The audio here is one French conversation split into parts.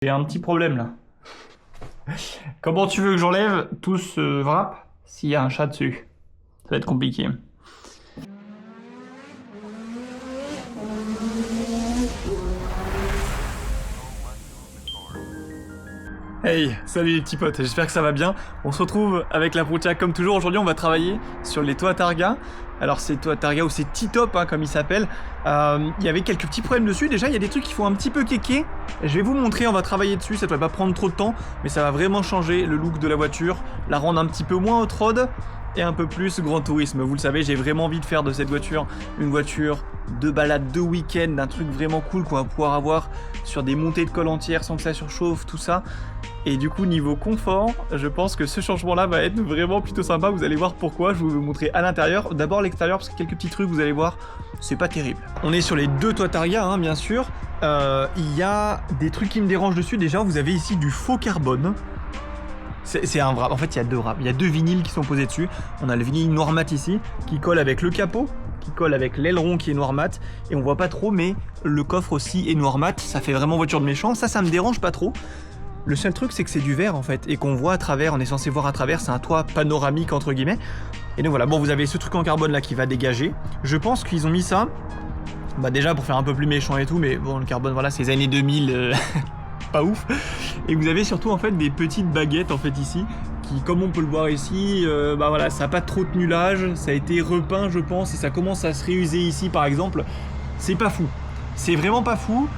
J'ai un petit problème là. Comment tu veux que j'enlève tout ce wrap s'il y a un chat dessus? Ça va être compliqué. Hey, salut les petits potes, j'espère que ça va bien. On se retrouve avec la Proutia comme toujours. Aujourd'hui on va travailler sur les toits Targa. Alors c'est toits Targa ou c'est T-top hein, comme il s'appelle. Il y avait quelques petits problèmes dessus. Déjà il y a des trucs qui font un petit peu kéké. Je vais vous montrer, on va travailler dessus, ça ne devrait pas prendre trop de temps. Mais ça va vraiment changer le look de la voiture, la rendre un petit peu moins hot-rod et un peu plus grand tourisme. Vous le savez, j'ai vraiment envie de faire de cette voiture une voiture de balade de week-end, d'un truc vraiment cool qu'on va pouvoir avoir sur des montées de colle entières sans que ça surchauffe, tout ça. Et du coup, niveau confort, je pense que ce changement-là va être vraiment plutôt sympa. Vous allez voir pourquoi. Je vais vous montrer à l'intérieur. D'abord l'extérieur, parce que quelques petits trucs, vous allez voir, c'est pas terrible. On est sur les deux toits Targa, hein, bien sûr. Il y a des trucs qui me dérangent dessus. Déjà, vous avez ici du faux carbone. C'est un wrap. En fait, il y a deux wraps. Il y a deux vinyles qui sont posés dessus. On a le vinyle noir mat ici, qui colle avec le capot, qui colle avec l'aileron qui est noir mat. Et on voit pas trop, mais le coffre aussi est noir mat. Ça fait vraiment voiture de méchant. Ça me dérange pas trop. Le seul truc, c'est que c'est du verre en fait, et qu'on voit à travers, on est censé voir à travers, c'est un toit panoramique entre guillemets. Et donc voilà, bon, vous avez ce truc en carbone là qui va dégager. Je pense qu'ils ont mis ça, bah déjà pour faire un peu plus méchant et tout, mais bon, le carbone, voilà, c'est les années 2000, pas ouf. Et vous avez surtout en fait des petites baguettes en fait ici, qui, comme on peut le voir ici, bah voilà, ça n'a pas trop tenu l'âge, ça a été repeint je pense, et ça commence à se réuser ici par exemple. C'est pas fou, c'est vraiment pas fou.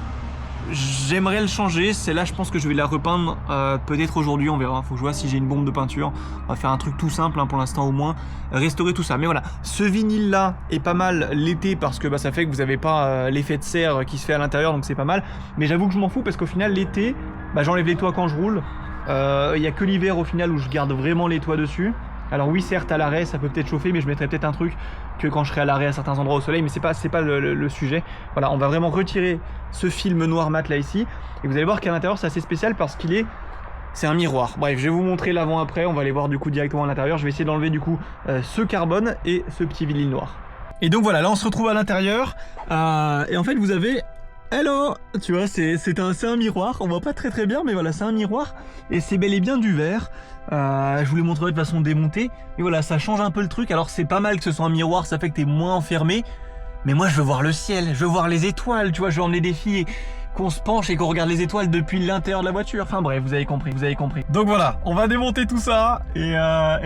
J'aimerais le changer, celle-là je pense que je vais la repeindre peut-être aujourd'hui, on verra, faut que je vois si j'ai une bombe de peinture. On va faire un truc tout simple hein, pour l'instant au moins, restaurer tout ça. Mais voilà, ce vinyle là est pas mal l'été parce que bah, ça fait que vous n'avez pas l'effet de serre qui se fait à l'intérieur, donc c'est pas mal. Mais j'avoue que je m'en fous parce qu'au final l'été, bah, j'enlève les toits quand je roule. Il n'y a que l'hiver au final où je garde vraiment les toits dessus. Alors oui, certes à l'arrêt ça peut peut-être chauffer, mais je mettrai peut-être un truc que quand je serai à l'arrêt à certains endroits au soleil, mais c'est pas le sujet. Voilà, on va vraiment retirer ce film noir mat là ici, et vous allez voir qu'à l'intérieur c'est assez spécial parce c'est un miroir. Bref, je vais vous montrer l'avant-après, on va aller voir du coup directement à l'intérieur. Je vais essayer d'enlever du coup ce carbone et ce petit vinyle noir. Et donc voilà, là on se retrouve à l'intérieur, et en fait vous avez... Hello, tu vois, c'est un miroir, on voit pas très bien, mais voilà, c'est un miroir, et c'est bel et bien du verre. Je vous les montrerai de façon démontée, mais voilà, ça change un peu le truc. Alors c'est pas mal que ce soit un miroir, ça fait que t'es moins enfermé, mais moi je veux voir le ciel, je veux voir les étoiles, tu vois, je veux emmener des filles qu'on se penche et qu'on regarde les étoiles depuis l'intérieur de la voiture. Enfin bref, vous avez compris. Donc voilà, on va démonter tout ça, et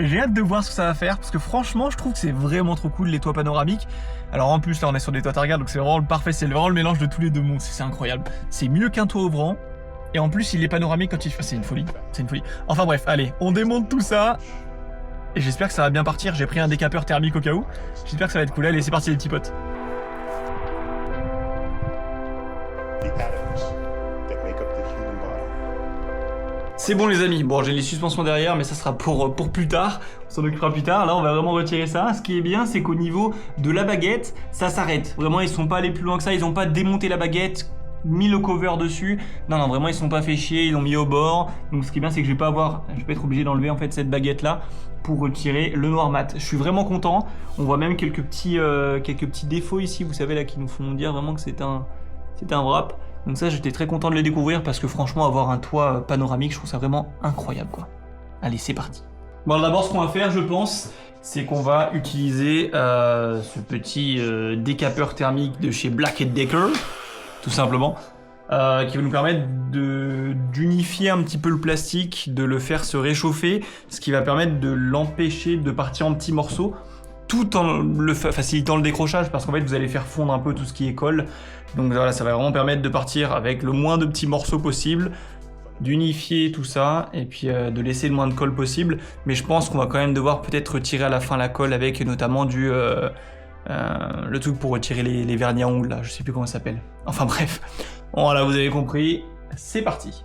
j'ai hâte de voir ce que ça va faire, parce que franchement, je trouve que c'est vraiment trop cool les toits panoramiques. Alors en plus là on est sur des toits Targa, donc c'est vraiment le parfait, c'est vraiment le mélange de tous les deux mondes, c'est incroyable. C'est mieux qu'un toit ouvrant, et en plus il est panoramique quand il... c'est une folie, Enfin bref, allez, on démonte tout ça, et j'espère que ça va bien partir. J'ai pris un décapeur thermique au cas où, j'espère que ça va être cool. Allez, c'est parti les petits potes. C'est bon les amis, bon j'ai les suspensions derrière mais ça sera pour plus tard, on s'en occupera plus tard. Là on va vraiment retirer ça. Ce qui est bien c'est qu'au niveau de la baguette, ça s'arrête. Vraiment ils sont pas allés plus loin que ça, ils ont pas démonté la baguette, mis le cover dessus. Non vraiment ils sont pas fait chier, ils l'ont mis au bord. Donc ce qui est bien c'est que je vais pas être obligé d'enlever en fait cette baguette là pour retirer le noir mat. Je suis vraiment content, on voit même quelques petits défauts ici, vous savez là qui nous font dire vraiment que c'est un wrap. Donc ça j'étais très content de les découvrir parce que franchement avoir un toit panoramique je trouve ça vraiment incroyable quoi. Allez c'est parti. Bon d'abord ce qu'on va faire je pense c'est qu'on va utiliser ce petit décapeur thermique de chez Black & Decker tout simplement qui va nous permettre d'unifier un petit peu le plastique, de le faire se réchauffer, ce qui va permettre de l'empêcher de partir en petits morceaux tout en facilitant le décrochage parce qu'en fait vous allez faire fondre un peu tout ce qui est colle. Donc voilà, ça va vraiment permettre de partir avec le moins de petits morceaux possible, d'unifier tout ça et puis de laisser le moins de colle possible. Mais je pense qu'on va quand même devoir peut-être retirer à la fin la colle avec notamment le truc pour retirer les vernis à ongles là, je sais plus comment ça s'appelle. Enfin bref, voilà vous avez compris, c'est parti.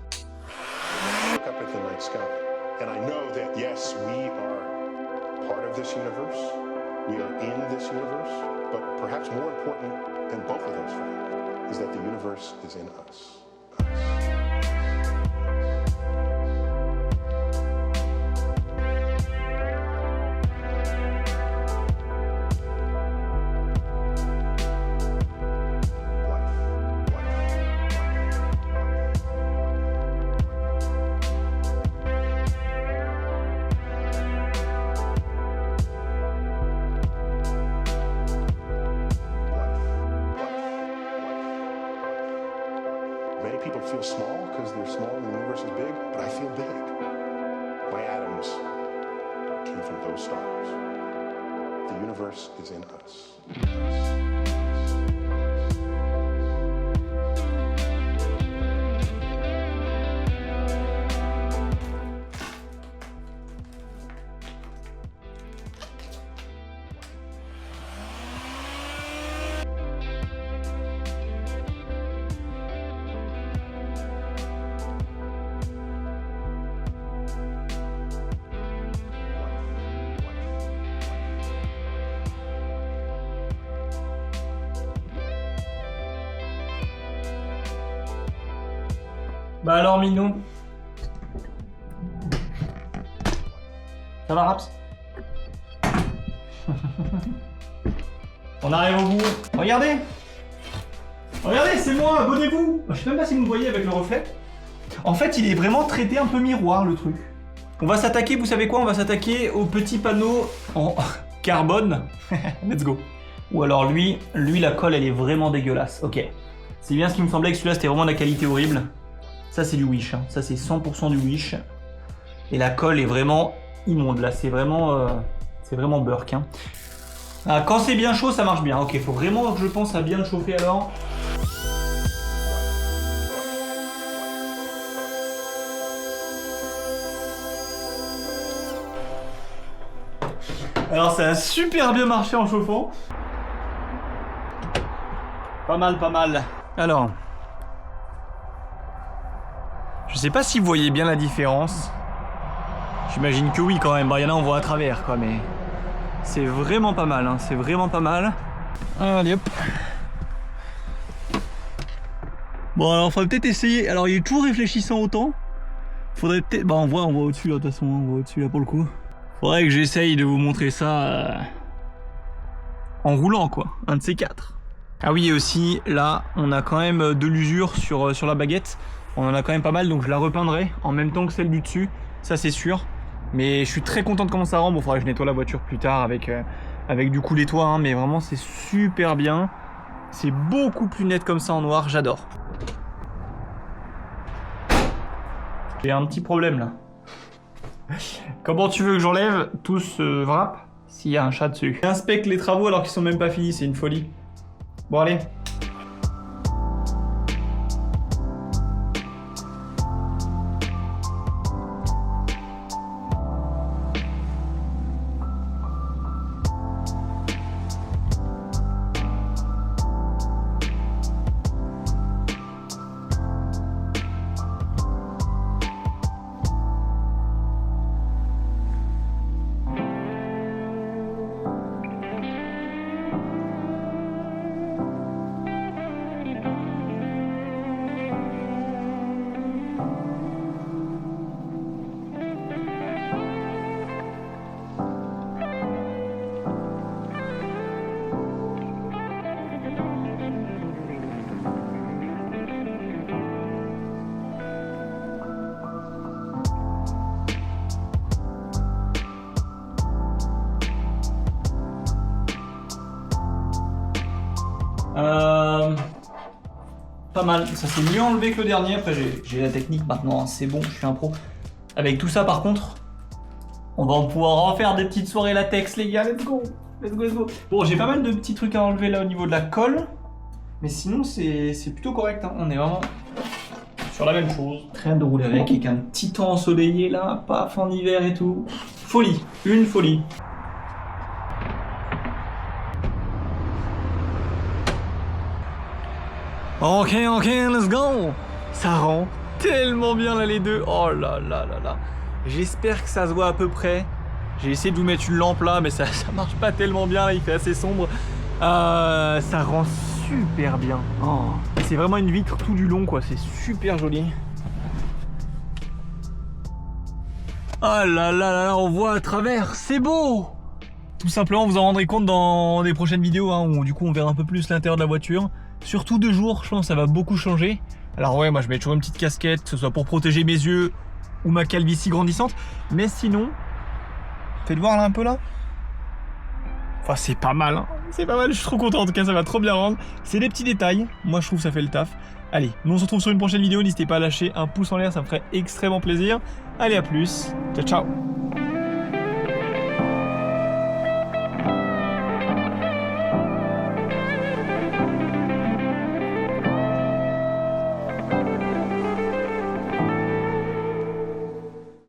We are in this universe, but perhaps more important than both of those facts is that the universe is in us. feel small because they're small and the universe is big, but I feel big. My atoms came from those stars. The universe is in us. Bah alors Minou, ça va Raps? On arrive au bout. Regardez, regardez, c'est moi, abonnez-vous. Je sais même pas si vous me voyez avec le reflet. En fait, il est vraiment traité un peu miroir le truc. On va s'attaquer, vous savez quoi? On va s'attaquer au petit panneau en carbone. Let's go. Ou alors lui, la colle, elle est vraiment dégueulasse. Ok. C'est bien ce qui me semblait que celui-là, c'était vraiment de la qualité horrible. Ça, c'est du Wish. Hein. Ça, c'est 100% du Wish. Et la colle est vraiment immonde. Là, c'est vraiment Burk. Hein. Ah, quand c'est bien chaud, ça marche bien. Ok, faut vraiment que je pense à bien le chauffer alors. Alors, ça a super bien marché en chauffant. Pas mal, pas mal. Alors... je sais pas si vous voyez bien la différence. J'imagine que oui quand même. Bah, y en a on voit à travers quoi, mais c'est vraiment pas mal. Hein. C'est vraiment pas mal. Allez hop. Bon alors faudrait peut-être essayer. Alors il est toujours réfléchissant autant. Faudrait peut-être. Bah on voit au-dessus là de toute façon. On voit au-dessus là pour le coup. Faudrait que j'essaye de vous montrer ça en roulant quoi. Un de ces quatre. Ah oui et aussi là on a quand même de l'usure sur la baguette. On en a quand même pas mal, donc je la repeindrai en même temps que celle du dessus, ça c'est sûr. Mais je suis très content de comment ça rend. Bon, il faudra que je nettoie la voiture plus tard avec du coup les toits, hein, mais vraiment c'est super bien. C'est beaucoup plus net comme ça en noir, j'adore. J'ai un petit problème là. Comment tu veux que j'enlève tout ce wrap s'il y a un chat dessus? J'inspecte les travaux alors qu'ils sont même pas finis, c'est une folie. Bon allez. Pas mal, ça s'est mieux enlevé que le dernier. Après j'ai la technique maintenant, c'est bon, je suis un pro. Avec tout ça par contre, on va pouvoir en faire des petites soirées latex les gars, let's go. Let's go, let's go. Bon, j'ai pas mal de petits trucs à enlever là au niveau de la colle. Mais sinon c'est plutôt correct, hein. On est vraiment sur la même chose. Très hâte de rouler avec un petit temps ensoleillé là, paf en hiver et tout. Folie, une folie. Ok, let's go. Ça rend tellement bien là les deux. Oh là là là là. J'espère que ça se voit à peu près. J'ai essayé de vous mettre une lampe là, mais ça marche pas tellement bien là, il fait assez sombre. Ça rend super bien. Oh. C'est vraiment une vitre tout du long quoi, c'est super joli. Oh là là là là, on voit à travers, c'est beau. Tout simplement, vous en rendrez compte dans des prochaines vidéos, hein, où du coup on verra un peu plus l'intérieur de la voiture. Surtout 2 jours, je pense que ça va beaucoup changer. Alors ouais, moi je mets toujours une petite casquette, que ce soit pour protéger mes yeux ou ma calvitie grandissante. Mais sinon, faites voir là un peu là. Enfin, c'est pas mal, hein. C'est pas mal, je suis trop content. En tout cas, ça va trop bien rendre. C'est des petits détails. Moi, je trouve que ça fait le taf. Allez, nous on se retrouve sur une prochaine vidéo. N'hésitez pas à lâcher un pouce en l'air, ça me ferait extrêmement plaisir. Allez, à plus. Ciao, ciao.